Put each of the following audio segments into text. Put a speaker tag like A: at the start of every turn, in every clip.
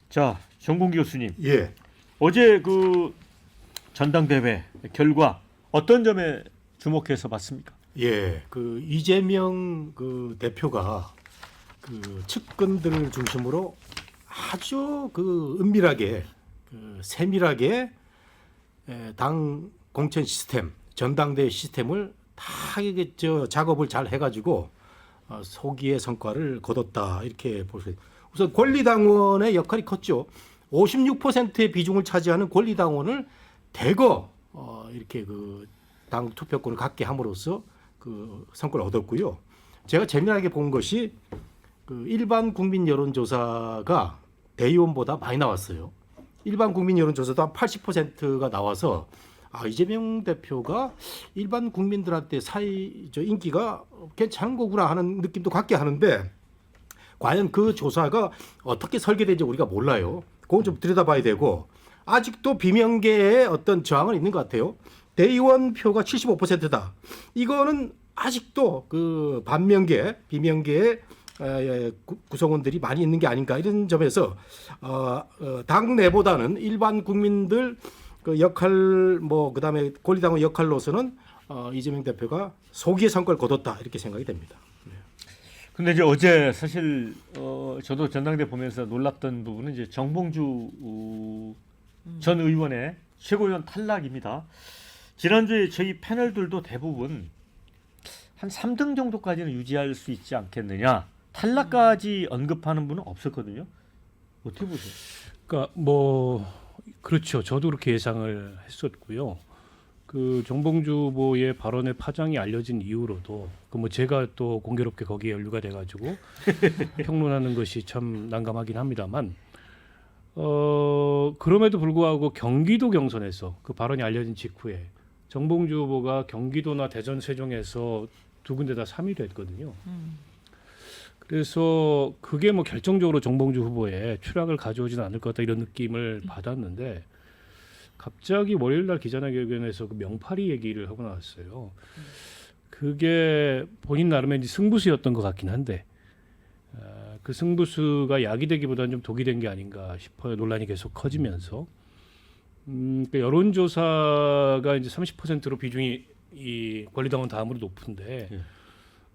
A: 자, 정봉기 교수님.
B: 예.
A: 어제 그 전당대회 결과 어떤 점에 주목해서 봤습니까?
B: 예. 그 이재명 그 대표가 그 측근들을 중심으로 아주 그 은밀하게 그 세밀하게 당 공천 시스템, 전당대회 시스템을 다 이게 저 작업을 잘 해가지고 소기의 성과를 거뒀다 이렇게 볼 수 있습니다. 우선 권리당원의 역할이 컸죠. 56%의 비중을 차지하는 권리당원을 대거 이렇게 그 당 투표권을 갖게 함으로써 그 성과를 얻었고요. 제가 재미나게 본 것이 그 일반 국민 여론조사가 대의원보다 많이 나왔어요. 일반 국민 여론조사도 한 80%가 나와서 이재명 대표가 일반 국민들한테 인기가 괜찮은 거구나 하는 느낌도 갖게 하는데 과연 그 조사가 어떻게 설계된지 우리가 몰라요. 그건 좀 들여다봐야 되고 아직도 비명계의 어떤 저항은 있는 것 같아요. 대의원 표가 75%다. 이거는 아직도 그 반명계, 비명계의 구성원들이 많이 있는 게 아닌가 이런 점에서 당 내보다는 일반 국민들 그 역할 그다음에 권리당원 역할로서는 이재명 대표가 소기의 성과를 거뒀다 이렇게 생각이 됩니다.
A: 근데 이제 어제 사실 저도 전당대 보면서 놀랐던 부분은 이제 정봉주 전 의원의 최고위원 탈락입니다. 지난주에 저희 패널들도 대부분 한 3등 정도까지는 유지할 수 있지 않겠느냐. 탈락까지 언급하는 분은 없었거든요. 어떻게 보세요?
C: 그러니까 그렇죠. 저도 그렇게 예상을 했었고요. 그 정봉주 후보의 발언의 파장이 알려진 이후로도 제가 또 공교롭게 거기에 연루가 돼가지고 평론하는 것이 참 난감하긴 합니다만 그럼에도 불구하고 경기도 경선에서 그 발언이 알려진 직후에 정봉주 후보가 경기도나 대전, 세종에서 두 군데 다 3위를 했거든요. 그래서 그게 결정적으로 정봉주 후보의 추락을 가져오지는 않을 것 같다 이런 느낌을 받았는데 갑자기 월요일날 기자회견에서 그 명파리 얘기를 하고 나왔어요. 그게 본인 나름의 승부수였던 것 같긴 한데 그 승부수가 약이 되기보다는 좀 독이 된 게 아닌가 싶어요. 논란이 계속 커지면서 그러니까 여론조사가 이제 30%로 비중이 이 권리당원 다음으로 높은데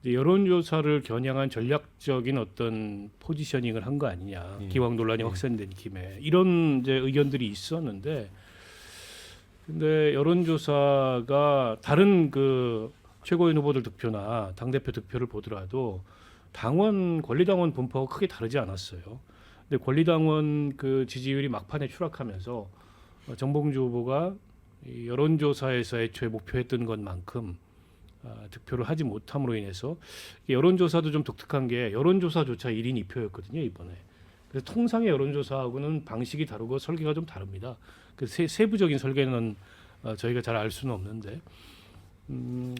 C: 여론조사를 겨냥한 전략적인 어떤 포지셔닝을 한 거 아니냐. 기왕 논란이 확산된 김에 이런 이제 의견들이 있었는데 근데 여론조사가 다른 그 최고위원 후보들 득표나 당대표 득표를 보더라도 당원 권리당원 분포가 크게 다르지 않았어요. 근데 권리당원 그 지지율이 막판에 추락하면서 정봉주 후보가 이 여론조사에서 애초에 목표했던 것만큼 득표를 하지 못함으로 인해서 여론조사도 좀 독특한 게 여론조사조차 1인 2표였거든요 이번에. 그래서 통상의 여론조사하고는 방식이 다르고 설계가 좀 다릅니다. 그 세부적인 설계는 저희가 잘 알 수는 없는데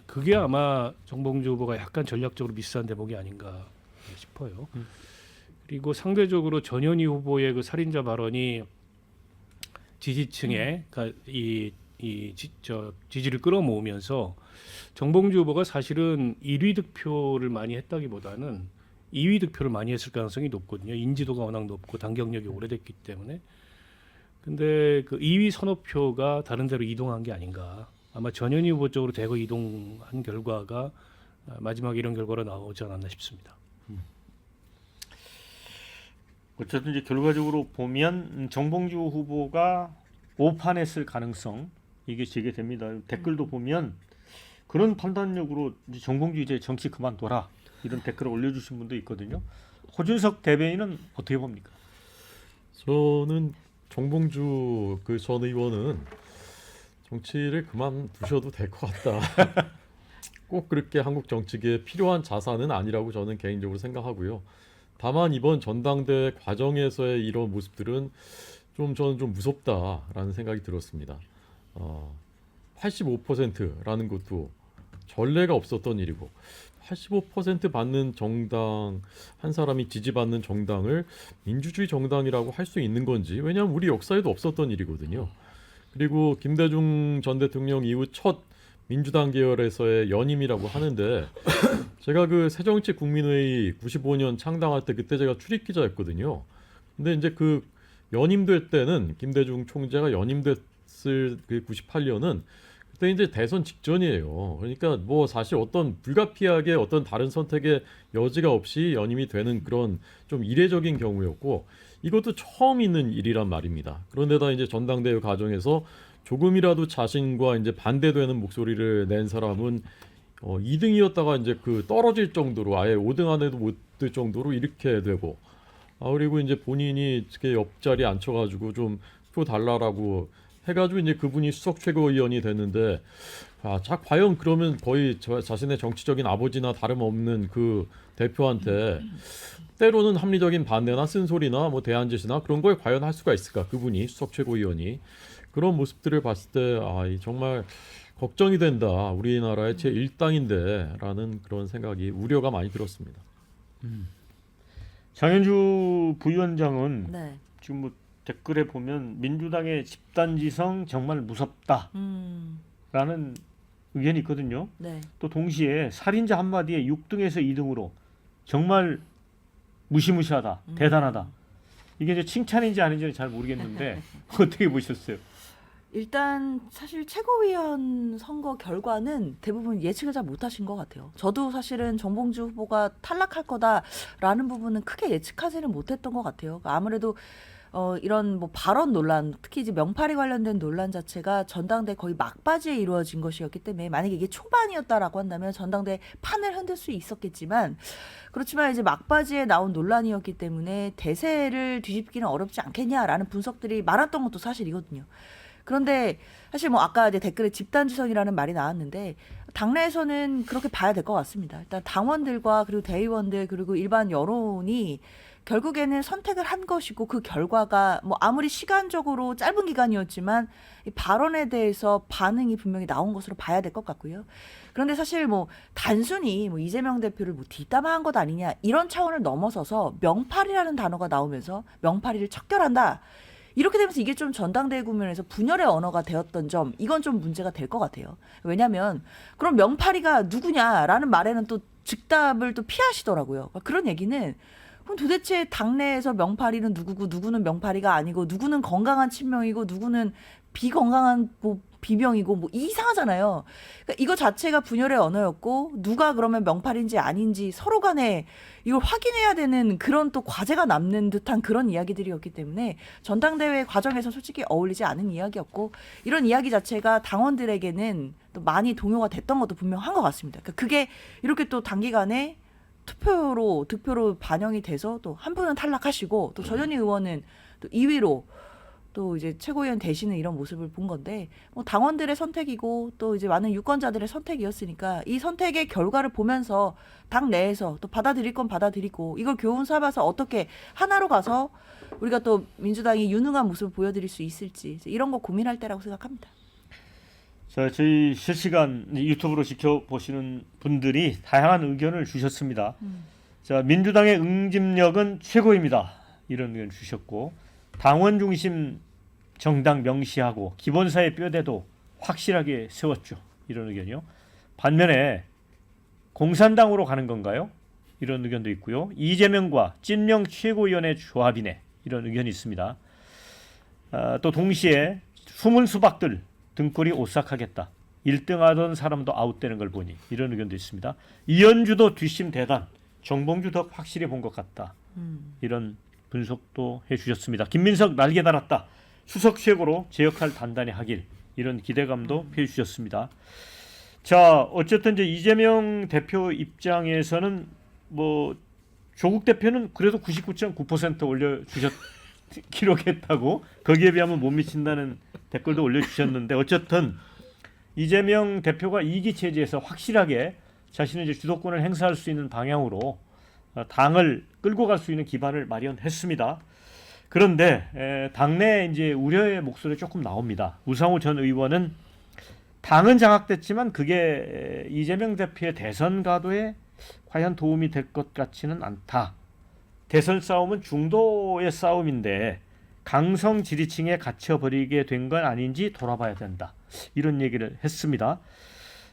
C: 그게 아마 정봉주 후보가 약간 전략적으로 미스한 대목이 아닌가 싶어요. 그리고 상대적으로 전현희 후보의 그 살인자 발언이 지지층에 지지를 끌어모으면서 정봉주 후보가 사실은 1위 득표를 많이 했다기보다는 2위 득표를 많이 했을 가능성이 높거든요. 인지도가 워낙 높고 당 경력이 오래됐기 때문에. 근데 그 2위 선호표가 다른 데로 이동한 게 아닌가. 아마 전현희 후보 쪽으로 대거 이동한 결과가 마지막에 이런 결과로 나오지 않았나 싶습니다.
A: 어쨌든 이제 결과적으로 보면 정봉주 후보가 오판했을 가능성 이게 제기됩니다. 댓글도 보면 그런 판단력으로 이제 정봉주 이제 정치 그만둬라 이런 댓글을 올려주신 분도 있거든요. 호준석 대변인은 어떻게 봅니까?
D: 저는 정봉주 그 전 의원은 정치를 그만두셔도 될 것 같다. 꼭 그렇게 한국 정치계에 필요한 자산은 아니라고 저는 개인적으로 생각하고요. 다만 이번 전당대 과정에서의 이런 모습들은 저는 좀 무섭다라는 생각이 들었습니다. 85%라는 것도 전례가 없었던 일이고 85% 받는 정당 한 사람이 지지받는 정당을 민주주의 정당이라고 할 수 있는 건지 왜냐하면 우리 역사에도 없었던 일이거든요. 그리고 김대중 전 대통령 이후 첫 민주당 계열에서의 연임이라고 하는데 제가 그 새정치국민회의 95년 창당할 때 그때 제가 출입기자였거든요. 근데 이제 그 연임될 때는 김대중 총재가 연임됐을 그 98년은 그때 이제 대선 직전이에요. 그러니까 뭐 사실 어떤 불가피하게 어떤 다른 선택의 여지가 없이 연임이 되는 그런 좀 이례적인 경우였고 이것도 처음 있는 일이란 말입니다. 그런데다 이제 전당대회 과정에서 조금이라도 자신과 이제 반대되는 목소리를 낸 사람은 2등이었다가 이제 그 떨어질 정도로 아예 5등 안에도 못 들 정도로 이렇게 되고 그리고 이제 본인이 이렇게 옆자리에 앉혀가지고 좀 표 달라라고 해가지고 이제 그분이 수석 최고위원이 됐는데 과연 그러면 거의 자신의 정치적인 아버지나 다름없는 그 대표한테 때로는 합리적인 반대나 쓴소리나 뭐 대안제시나 그런 걸 과연 할 수가 있을까? 그분이 수석 최고위원이 그런 모습들을 봤을 때 정말 걱정이 된다. 우리나라의 제1당인데라는 그런 생각이 우려가 많이 들었습니다.
A: 장현주 부위원장은
E: 네.
A: 지금 뭐 댓글에 보면 민주당의 집단지성 정말 무섭다라는 의견이 있거든요.
E: 네.
A: 또 동시에 살인자 한마디에 6등에서 2등으로 정말 무시무시하다, 대단하다. 이게 이제 칭찬인지 아닌지는 잘 모르겠는데 어떻게 보셨어요?
E: 일단 사실 최고위원 선거 결과는 대부분 예측을 잘 못하신 것 같아요. 저도 사실은 정봉주 후보가 탈락할 거다라는 부분은 크게 예측하지는 못했던 것 같아요. 아무래도 이런 뭐 발언 논란, 특히 이제 명팔이 관련된 논란 자체가 전당대 거의 막바지에 이루어진 것이었기 때문에 만약에 이게 초반이었다라고 한다면 전당대 판을 흔들 수 있었겠지만 그렇지만 이제 막바지에 나온 논란이었기 때문에 대세를 뒤집기는 어렵지 않겠냐라는 분석들이 많았던 것도 사실이거든요. 그런데 사실 뭐 아까 이제 댓글에 집단지성이라는 말이 나왔는데 당내에서는 그렇게 봐야 될 것 같습니다. 일단 당원들과 그리고 대의원들 그리고 일반 여론이 결국에는 선택을 한 것이고 그 결과가 뭐 아무리 시간적으로 짧은 기간이었지만 이 발언에 대해서 반응이 분명히 나온 것으로 봐야 될 것 같고요. 그런데 사실 뭐 단순히 뭐 이재명 대표를 뭐 뒷담화한 것 아니냐 이런 차원을 넘어서서 명팔이라는 단어가 나오면서 명팔이를 척결한다. 이렇게 되면서 이게 좀 전당대회 국면에서 분열의 언어가 되었던 점 이건 좀 문제가 될 것 같아요. 왜냐하면 그럼 명팔이가 누구냐라는 말에는 또 즉답을 또 피하시더라고요. 그런 얘기는 그럼 도대체 당내에서 명팔이는 누구고 누구는 명팔이가 아니고 누구는 건강한 친명이고 누구는 비건강한 뭐 비명이고 뭐 이상하잖아요. 그러니까 이거 자체가 분열의 언어였고 누가 그러면 명팔인지 아닌지 서로 간에 이걸 확인해야 되는 그런 또 과제가 남는 듯한 그런 이야기들이었기 때문에 전당대회 과정에서 솔직히 어울리지 않은 이야기였고 이런 이야기 자체가 당원들에게는 또 많이 동요가 됐던 것도 분명한 것 같습니다. 그러니까 그게 이렇게 또 단기간에 득표로 반영이 돼서 또 한 분은 탈락하시고 또 전현희 의원은 또 2위로 또 이제 최고위원 되시는 이런 모습을 본 건데 뭐 당원들의 선택이고 또 이제 많은 유권자들의 선택이었으니까 이 선택의 결과를 보면서 당 내에서 또 받아들일 건 받아들이고 이걸 교훈 삼아서 어떻게 하나로 가서 우리가 또 민주당이 유능한 모습을 보여드릴 수 있을지 이런 거 고민할 때라고 생각합니다.
A: 자, 저희 실시간 유튜브로 지켜보시는 분들이 다양한 의견을 주셨습니다. 자, 민주당의 응집력은 최고입니다. 이런 의견 주셨고 당원 중심 정당 명시하고 기본사의 뼈대도 확실하게 세웠죠. 이런 의견이요. 반면에 공산당으로 가는 건가요? 이런 의견도 있고요. 이재명과 찐명 최고위원의 조합이네. 이런 의견이 있습니다. 또 동시에 숨은 수박들 등골이 오싹하겠다. 1등 하던 사람도 아웃되는 걸 보니 이런 의견도 있습니다. 이현주도 뒷심 대단. 정봉주 덕 확실히 본 것 같다. 이런 분석도 해주셨습니다. 김민석 날개 달았다. 수석 최고로 제 역할 단단히 하길. 이런 기대감도 표해주셨습니다. 자, 어쨌든 이제 이재명 대표 입장에서는 뭐 조국 대표는 그래도 99.9% 올려주셨 기록했다고 거기에 비하면 못 미친다는 댓글도 올려주셨는데 어쨌든 이재명 대표가 이기 체제에서 확실하게 자신의 이제 주도권을 행사할 수 있는 방향으로 당을 끌고 갈 수 있는 기반을 마련했습니다. 그런데 당내 이제 우려의 목소리 조금 나옵니다. 우상호 전 의원은 당은 장악됐지만 그게 이재명 대표의 대선 가도에 과연 도움이 될 것 같지는 않다. 대선 싸움은 중도의 싸움인데 강성 지지층에 갇혀버리게 된 건 아닌지 돌아봐야 된다. 이런 얘기를 했습니다.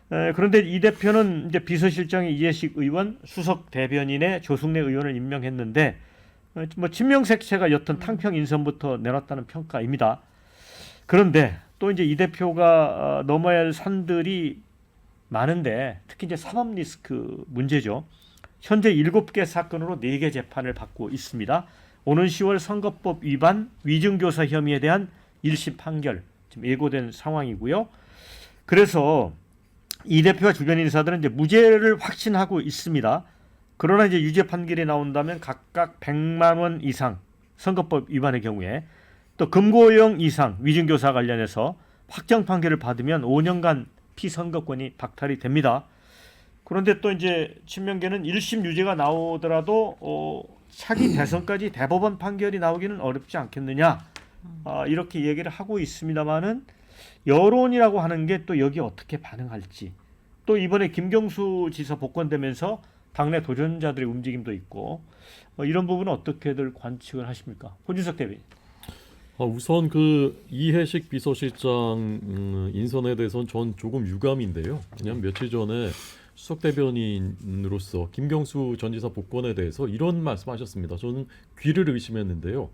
A: 그런데 이 대표는 이제 비서실장의 이해식 의원, 수석 대변인의 조승래 의원을 임명했는데 뭐 친명색채가 옅은 탕평 인선부터 내놨다는 평가입니다. 그런데 또 이제 이 대표가 넘어야 할 산들이 많은데 특히 이제 사법 리스크 문제죠. 현재 7개 사건으로 4개 재판을 받고 있습니다. 오는 10월 선거법 위반 위증교사 혐의에 대한 1심 판결 지금 예고된 상황이고요. 그래서 이 대표와 주변 인사들은 이제 무죄를 확신하고 있습니다. 그러나 이제 유죄 판결이 나온다면 각각 100만 원 이상 선거법 위반의 경우에 또 금고형 이상 위증교사 관련해서 확정 판결을 받으면 5년간 피선거권이 박탈이 됩니다. 그런데 또 이제 친명계는 1심 유죄가 나오더라도 차기 대선까지 대법원 판결이 나오기는 어렵지 않겠느냐 이렇게 얘기를 하고 있습니다만은 여론이라고 하는 게 또 여기 어떻게 반응할지 또 이번에 김경수 지사 복권되면서 당내 도전자들의 움직임도 있고 이런 부분은 어떻게들 관측을 하십니까? 호준석 대변인.
D: 우선 그 이해식 비서실장 인선에 대해서는 전 조금 유감인데요. 왜냐하면 며칠 전에 수석 대변인으로서 김경수 전 지사 복권에 대해서 이런 말씀하셨습니다. 저는 귀를 의심했는데요.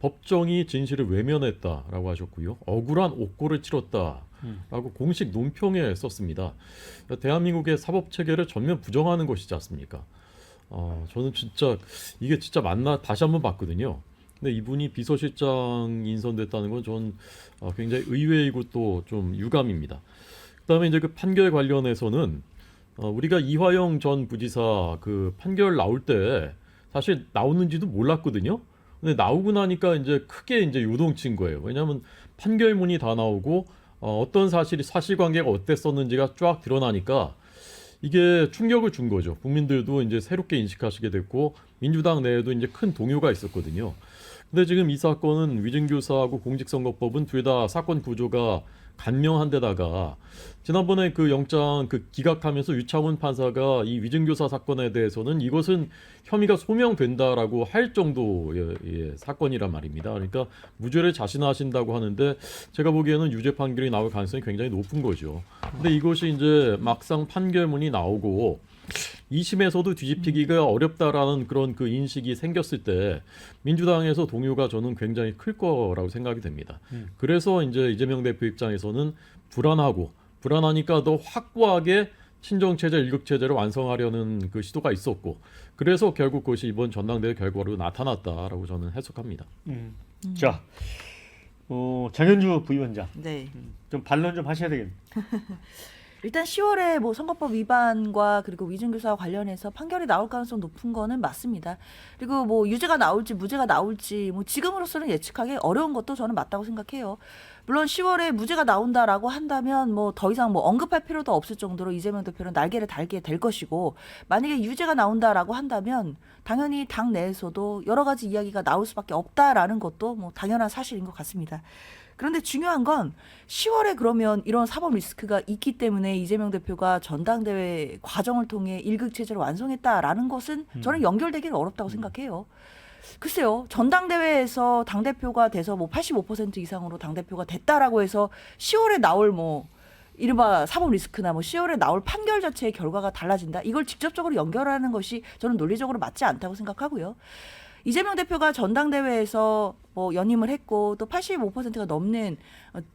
D: 법정이 진실을 외면했다라고 하셨고요. 억울한 옥고를 치렀다라고 공식 논평에 썼습니다. 대한민국의 사법 체계를 전면 부정하는 것이지 않습니까? 저는 진짜 이게 진짜 맞나 다시 한번 봤거든요. 근데 이분이 비서실장 인선됐다는 건 전 굉장히 의외이고 또 좀 유감입니다. 그다음에 이제 그 판결 관련해서는 우리가 이화영 전 부지사 그 판결 나올 때 사실 나오는지도 몰랐거든요. 근데 나오고 나니까 이제 크게 이제 요동친 거예요. 왜냐하면 판결문이 다 나오고 어떤 사실관계가 어땠었는지가 쫙 드러나니까 이게 충격을 준 거죠. 국민들도 이제 새롭게 인식하시게 됐고 민주당 내에도 이제 큰 동요가 있었거든요. 근데 지금 이 사건은 위증교사하고 공직선거법은 둘 다 사건 구조가 간명한 데다가 지난번에 그 영장 그 기각하면서 유창훈 판사가 이 위증교사 사건에 대해서는 이것은 혐의가 소명된다라고 할 정도의 사건이란 말입니다. 그러니까 무죄를 자신하신다고 하는데 제가 보기에는 유죄 판결이 나올 가능성이 굉장히 높은 거죠. 근데 이것이 이제 막상 판결문이 나오고 2심에서도 뒤집히기가 어렵다라는 그런 그 인식이 생겼을 때 민주당에서 동요가 저는 굉장히 클 거라고 생각이 됩니다. 그래서 이제 이재명 대표 입장에서는 불안하니까 더 확고하게 친정체제, 일극체제를 완성하려는 그 시도가 있었고 그래서 결국 그것이 이번 전당대회 결과로 나타났다라고 저는 해석합니다.
A: 자, 장현주 부위원장
E: 네.
A: 좀 반론 좀 하셔야 되겠네요.
E: 일단 10월에 뭐 선거법 위반과 그리고 위증교사와 관련해서 판결이 나올 가능성 높은 거는 맞습니다. 그리고 뭐 유죄가 나올지 무죄가 나올지 뭐 지금으로서는 예측하기 어려운 것도 저는 맞다고 생각해요. 물론 10월에 무죄가 나온다라고 한다면 뭐 더 이상 뭐 언급할 필요도 없을 정도로 이재명 대표는 날개를 달게 될 것이고 만약에 유죄가 나온다라고 한다면 당연히 당 내에서도 여러 가지 이야기가 나올 수밖에 없다라는 것도 뭐 당연한 사실인 것 같습니다. 그런데 중요한 건 10월에 그러면 이런 사법 리스크가 있기 때문에 이재명 대표가 전당대회 과정을 통해 일극체제를 완성했다라는 것은 저는 연결되기는 어렵다고 생각해요. 글쎄요. 전당대회에서 당대표가 돼서 뭐 85% 이상으로 당대표가 됐다라고 해서 10월에 나올 뭐 이른바 사법 리스크나 뭐 10월에 나올 판결 자체의 결과가 달라진다. 이걸 직접적으로 연결하는 것이 저는 논리적으로 맞지 않다고 생각하고요. 이재명 대표가 전당대회에서 뭐 연임을 했고 또 85%가 넘는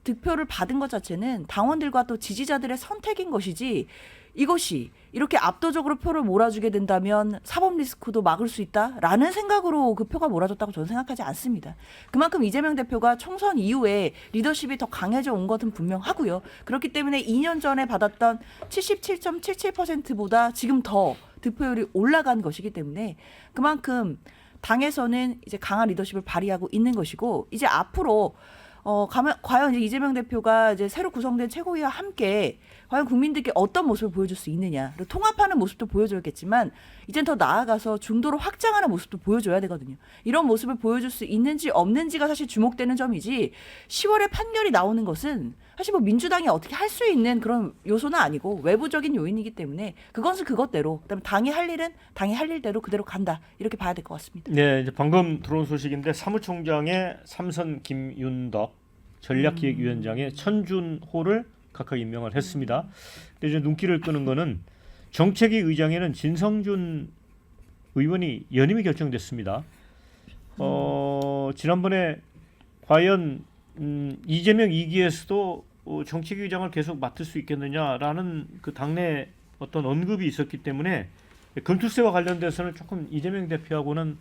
E: 득표를 받은 것 자체는 당원들과 또 지지자들의 선택인 것이지 이것이 이렇게 압도적으로 표를 몰아주게 된다면 사법 리스크도 막을 수 있다라는 생각으로 그 표가 몰아졌다고 저는 생각하지 않습니다. 그만큼 이재명 대표가 총선 이후에 리더십이 더 강해져 온 것은 분명하고요. 그렇기 때문에 2년 전에 받았던 77.77%보다 지금 더 득표율이 올라간 것이기 때문에 그만큼 당에서는 이제 강한 리더십을 발휘하고 있는 것이고 이제 앞으로 과연 이제 이재명 대표가 이제 새로 구성된 최고위와 함께 과연 국민들께 어떤 모습을 보여줄 수 있느냐, 그리고 통합하는 모습도 보여줘야겠지만 이젠 더 나아가서 중도를 확장하는 모습도 보여줘야 되거든요. 이런 모습을 보여줄 수 있는지 없는지가 사실 주목되는 점이지 10월에 판결이 나오는 것은 사실 뭐 민주당이 어떻게 할 수 있는 그런 요소는 아니고 외부적인 요인이기 때문에 그것은 그것대로, 그다음에 당이 할 일은 당이 할 일대로 그대로 간다 이렇게 봐야 될 것 같습니다.
A: 네, 이제 방금 들어온 소식인데 사무총장의 삼선 김윤덕, 전략기획위원장의 천준호를 각각 임명을 했습니다. 근데 이제 눈길을 끄는 거는 정책위 의장에는 진성준 의원이 연임이 결정됐습니다. 지난번에 과연 이재명 2기에서도 정치기장을 계속 맡을 수 있겠느냐라는 그 당내 어떤 언급이 있었기 때문에 금투세와 관련돼서는 조금 이재명 대표하고는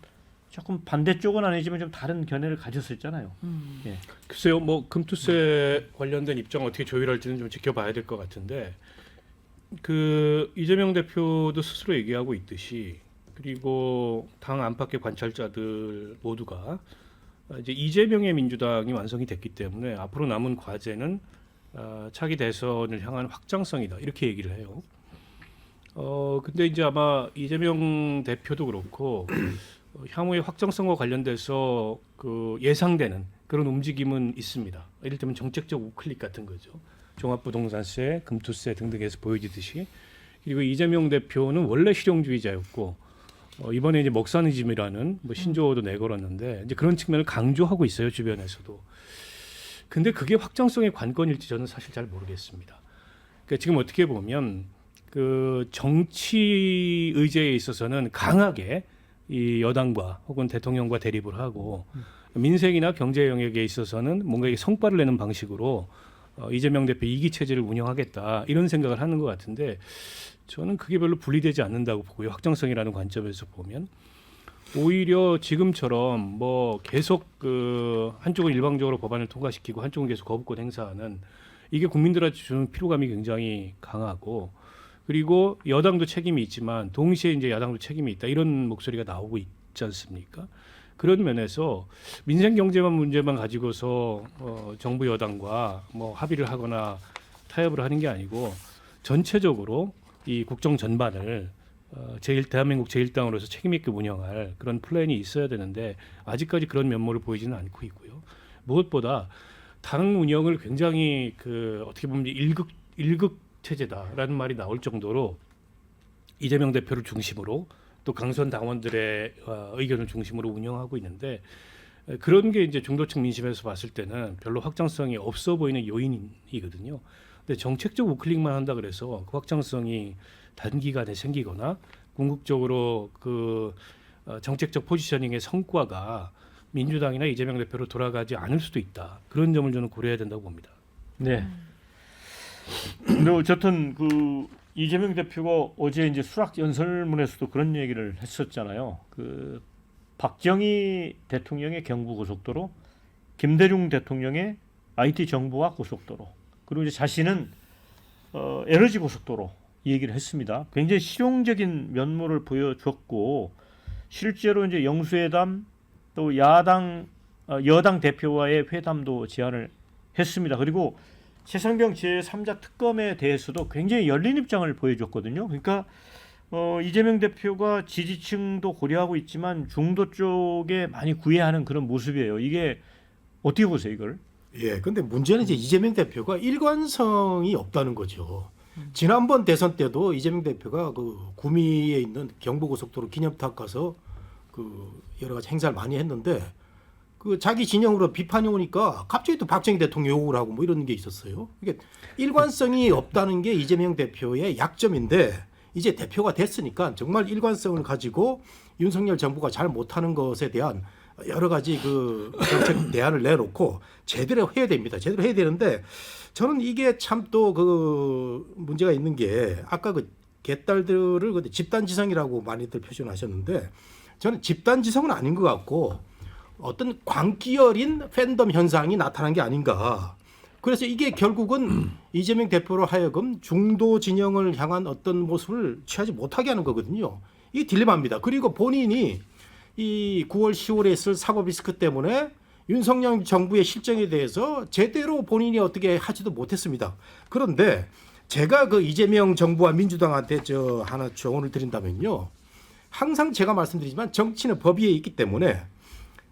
A: 조금 반대쪽은 아니지만 좀 다른 견해를 가졌었잖아요. 예.
C: 글쎄요, 뭐 금투세 관련된 입장 어떻게 조율할지는 좀 지켜봐야 될 것 같은데 그 이재명 대표도 스스로 얘기하고 있듯이 그리고 당 안팎의 관찰자들 모두가 이제 이재명의 민주당이 완성이 됐기 때문에 앞으로 남은 과제는 차기 대선을 향한 확장성이다 이렇게 얘기를 해요. 근데 이제 아마 이재명 대표도 그렇고 향후의 확장성과 관련돼서 그 예상되는 그런 움직임은 있습니다. 이를테면 정책적 우클릭 같은 거죠. 종합부동산세, 금투세 등등에서 보여지듯이. 그리고 이재명 대표는 원래 실용주의자였고 이번에 이제 먹사니즘이라는 뭐 신조어도 내걸었는데 이제 그런 측면을 강조하고 있어요, 주변에서도. 근데 그게 확장성의 관건일지 저는 사실 잘 모르겠습니다. 그러니까 지금 어떻게 보면 그 정치 의제에 있어서는 강하게 이 여당과 혹은 대통령과 대립을 하고 민생이나 경제 영역에 있어서는 뭔가 이게 성과를 내는 방식으로 이재명 대표 2기 체제를 운영하겠다 이런 생각을 하는 것 같은데 저는 그게 별로 분리되지 않는다고 보고요. 확장성이라는 관점에서 보면 오히려 지금처럼 뭐 계속 그 한쪽은 일방적으로 법안을 통과시키고 한쪽은 계속 거부권 행사하는 이게 국민들한테 주는 피로감이 굉장히 강하고 그리고 여당도 책임이 있지만 동시에 이제 야당도 책임이 있다 이런 목소리가 나오고 있지 않습니까? 그런 면에서 민생 경제만 문제만 가지고서 정부 여당과 뭐 합의를 하거나 타협을 하는 게 아니고 전체적으로 이 국정 전반을 대한민국 제1당으로서 책임 있게 운영할 그런 플랜이 있어야 되는데 아직까지 그런 면모를 보이지는 않고 있고요. 무엇보다 당 운영을 굉장히 그 어떻게 보면 일극 체제다라는 말이 나올 정도로 이재명 대표를 중심으로 또 강선 당원들의 의견을 중심으로 운영하고 있는데 그런 게 이제 중도층 민심에서 봤을 때는 별로 확장성이 없어 보이는 요인이거든요. 근데 정책적 우클릭만 한다 그래서 그 확장성이 단기간에 생기거나 궁극적으로 그 정책적 포지셔닝의 성과가 민주당이나 이재명 대표로 돌아가지 않을 수도 있다. 그런 점을 저는 고려해야 된다고 봅니다.
A: 네. 근데 어쨌든 그 이재명 대표가 어제 이제 수락 연설문에서도 그런 얘기를 했었잖아요. 그 박정희 대통령의 경부고속도로, 김대중 대통령의 IT 정보화 고속도로, 그리고 이제 자신은 에너지 고속도로 이 얘기를 했습니다. 굉장히 실용적인 면모를 보여줬고 실제로 이제 영수회담 또 여당 대표와의 회담도 제안을 했습니다. 그리고 최상병 제3자 특검에 대해서도 굉장히 열린 입장을 보여줬거든요. 그러니까 이재명 대표가 지지층도 고려하고 있지만 중도 쪽에 많이 구애하는 그런 모습이에요. 이게 어떻게 보세요, 이걸?
B: 예, 근데 문제는 이제 이재명 대표가 일관성이 없다는 거죠. 지난번 대선 때도 이재명 대표가 그 구미에 있는 경부고속도로 기념탑 가서 그 여러 가지 행사를 많이 했는데 그 자기 진영으로 비판이 오니까 갑자기 또 박정희 대통령 욕을 하고 뭐 이런 게 있었어요. 이게 일관성이 없다는 게 이재명 대표의 약점인데 이제 대표가 됐으니까 정말 일관성을 가지고 윤석열 정부가 잘 못하는 것에 대한 여러 가지 그 정책 대안을 내놓고 제대로 해야 됩니다. 제대로 해야 되는데 저는 이게 참 또 그 문제가 있는 게 아까 그 개딸들을 집단지성이라고 많이들 표현하셨는데 저는 집단지성은 아닌 것 같고 어떤 광기 어린 팬덤 현상이 나타난 게 아닌가. 그래서 이게 결국은 이재명 대표로 하여금 중도 진영을 향한 어떤 모습을 취하지 못하게 하는 거거든요. 이게 딜레마입니다. 그리고 본인이 이 9월 10월에 있을 사법 리스크 때문에 윤석열 정부의 실정에 대해서 제대로 본인이 어떻게 하지도 못했습니다. 그런데 제가 그 이재명 정부와 민주당한테 하나 조언을 드린다면요. 항상 제가 말씀드리지만 정치는 법 위에 있기 때문에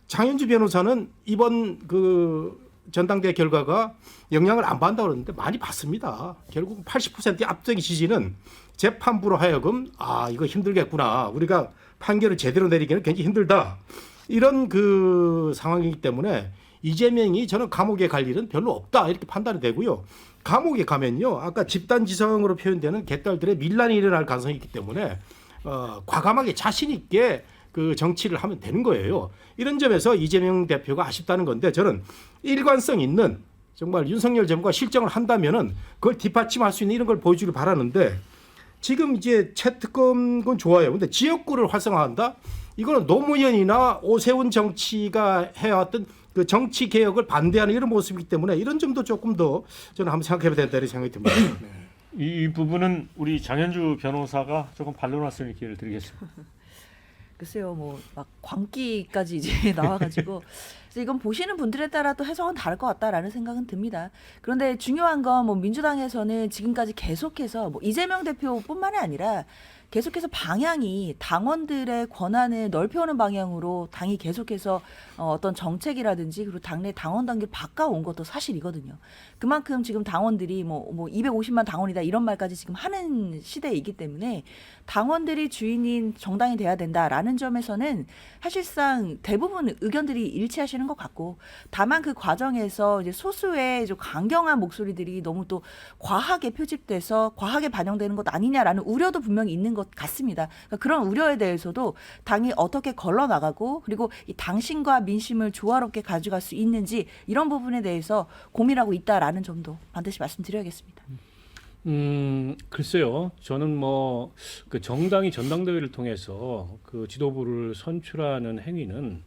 B: 장현주 변호사는 이번 그 전당대회 결과가 영향을 안 받는다고 그러는데 많이 받습니다. 결국 80%의 압도적인 지지는 재판부로 하여금 이거 힘들겠구나. 우리가 판결을 제대로 내리기는 굉장히 힘들다. 이런 그 상황이기 때문에 이재명이 저는 감옥에 갈 일은 별로 없다. 이렇게 판단이 되고요. 감옥에 가면요. 아까 집단지성으로 표현되는 개딸들의 밀란이 일어날 가능성이 있기 때문에 과감하게 자신 있게 그 정치를 하면 되는 거예요. 이런 점에서 이재명 대표가 아쉽다는 건데 저는 일관성 있는 정말 윤석열 정부가 실정을 한다면은 그걸 뒷받침할 수 있는 이런 걸 보여주길 바라는데 지금 이제 채특검은 좋아요. 근데 지역구를 활성화한다? 이거는 노무현이나 오세훈 정치가 해왔던 그 정치 개혁을 반대하는 이런 모습이기 때문에 이런 점도 조금 더 저는 한번 생각해봐야 된다 이런 생각이 듭니다. 네.
A: 이 부분은 우리 장현주 변호사가 조금 반론할 수 있는 기회를 드리겠습니다.
E: 글쎄요, 뭐 막 광기까지 이제 나와가지고 그래서 이건 보시는 분들에 따라 또 해석은 다를 것 같다라는 생각은 듭니다. 그런데 중요한 건 뭐 민주당에서는 지금까지 계속해서 뭐 이재명 대표뿐만이 아니라 계속해서 방향이 당원들의 권한을 넓혀오는 방향으로 당이 계속해서 어떤 정책이라든지 그리고 당내 당원 단계를 바꿔온 것도 사실이거든요. 그만큼 지금 당원들이 뭐 250만 당원이다 이런 말까지 지금 하는 시대이기 때문에 당원들이 주인인 정당이 돼야 된다라는 점에서는 사실상 대부분 의견들이 일치하시는 것 같고 다만 그 과정에서 이제 소수의 좀 강경한 목소리들이 너무 또 과하게 표집돼서 과하게 반영되는 것 아니냐라는 우려도 분명히 있는 것 같습니다. 그러니까 그런 우려에 대해서도 당이 어떻게 걸러 나가고 그리고 이 당신과 민심을 조화롭게 가져갈 수 있는지 이런 부분에 대해서 고민하고 있다라는 점도 반드시 말씀드려야겠습니다.
C: 글쎄요. 저는 뭐 그 정당이 전당대회를 통해서 그 지도부를 선출하는 행위는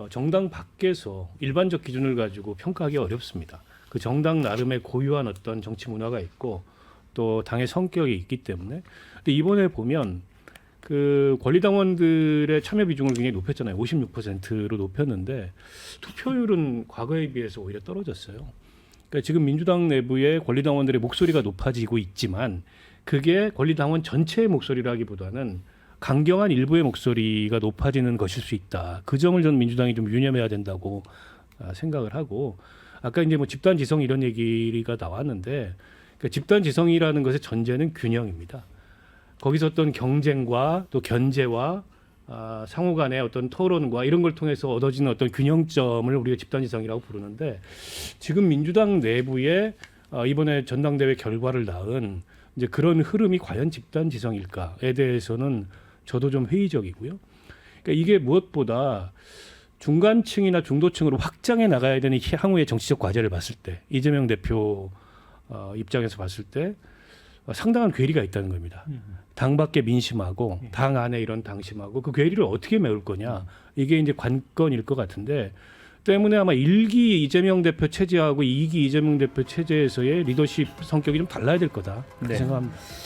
C: 정당 밖에서 일반적 기준을 가지고 평가하기 어렵습니다. 그 정당 나름의 고유한 어떤 정치 문화가 있고 또 당의 성격이 있기 때문에. 근데 이번에 보면 그 권리당원들의 참여 비중을 굉장히 높였잖아요. 56%로 높였는데 투표율은 과거에 비해서 오히려 떨어졌어요. 그러니까 지금 민주당 내부의 권리당원들의 목소리가 높아지고 있지만 그게 권리당원 전체의 목소리라기보다는 강경한 일부의 목소리가 높아지는 것일 수 있다. 그 점을 저는 민주당이 좀 유념해야 된다고 생각을 하고 아까 이제 뭐 집단 지성 이런 얘기가 나왔는데 그러니까 집단 지성이라는 것의 전제는 균형입니다. 거기서 어떤 경쟁과 또 견제와 상호 간의 어떤 토론과 이런 걸 통해서 얻어지는 어떤 균형점을 우리가 집단지성이라고 부르는데 지금 민주당 내부에 이번에 전당대회 결과를 낳은 이제 그런 흐름이 과연 집단지성일까에 대해서는 저도 좀 회의적이고요. 그러니까 이게 무엇보다 중간층이나 중도층으로 확장해 나가야 되는 향후의 정치적 과제를 봤을 때 이재명 대표 입장에서 봤을 때 상당한 괴리가 있다는 겁니다. 당 밖의 민심하고 당 안에 이런 당심하고 그 괴리를 어떻게 메울 거냐 이게 이제 관건일 것 같은데 때문에 아마 1기 이재명 대표 체제하고 2기 이재명 대표 체제에서의 리더십 성격이 좀 달라야 될 거다 그렇게
A: 네.
C: 생각합니다.